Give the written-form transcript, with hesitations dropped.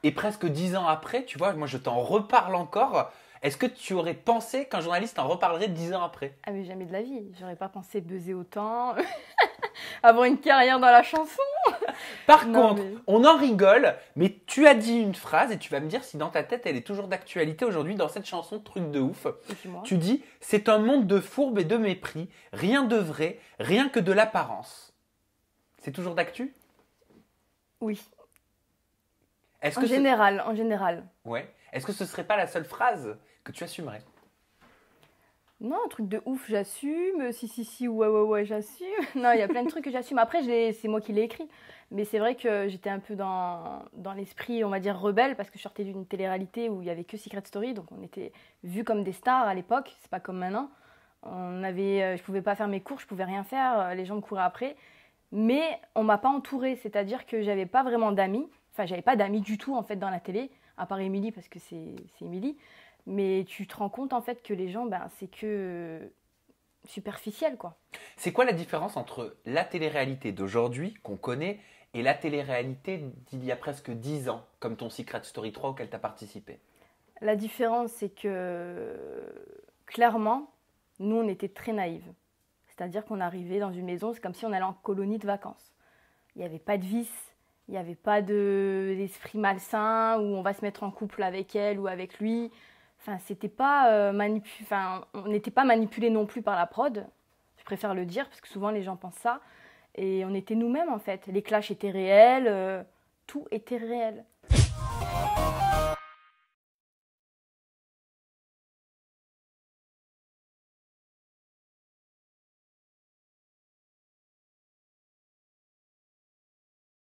Et presque 10 ans après, tu vois, moi je t'en reparle encore. Est-ce que tu aurais pensé qu'un journaliste t'en reparlerait 10 ans après? Ah mais jamais de la vie, j'aurais pas pensé buzzer autant, avoir une carrière dans la chanson. Par Non contre, mais, on en rigole, mais tu as dit une phrase et tu vas me dire si dans ta tête elle est toujours d'actualité aujourd'hui dans cette chanson Truc de ouf. dis-moi. Tu dis, c'est un monde de fourbes et de mépris, rien de vrai, rien que de l'apparence. C'est toujours d'actu? Oui, Est-ce en que ce... général, en général. Ouais. Est-ce que ce serait pas la seule phrase que tu assumerais? Non, un truc de ouf, j'assume. Si, si, si, ouais, ouais, ouais, j'assume. Non, il y a plein de trucs que j'assume. Après, c'est moi qui l'ai écrit. Mais c'est vrai que j'étais un peu dans l'esprit, on va dire, rebelle, parce que je sortais d'une télé-réalité où il y avait que Secret Story. Donc, on était vus comme des stars à l'époque. C'est pas comme maintenant. Je pouvais pas faire mes cours, je pouvais rien faire. Les gens me couraient après. Mais on m'a pas entourée. C'est-à-dire que j'avais pas vraiment d'amis. Enfin, j'avais pas d'amis du tout, en fait, dans la télé. À part Émilie, parce que c'est Émilie. Mais tu te rends compte en fait que les gens, ben, c'est que superficiel quoi. C'est quoi la différence entre la télé-réalité d'aujourd'hui, qu'on connaît, et la télé-réalité d'il y a presque 10 ans, comme ton Secret Story 3 auquel tu as participé? La différence, c'est que clairement, nous, on était très naïves. C'est-à-dire qu'on arrivait dans une maison, c'est comme si on allait en colonie de vacances. Il n'y avait pas de vice, il n'y avait pas d'esprit malsain où on va se mettre en couple avec elle ou avec lui. Enfin, c'était pas enfin, on n'était pas manipulé non plus par la prod. Je préfère le dire parce que souvent les gens pensent ça. Et on était nous-mêmes en fait. Les clashs étaient réels, tout était réel.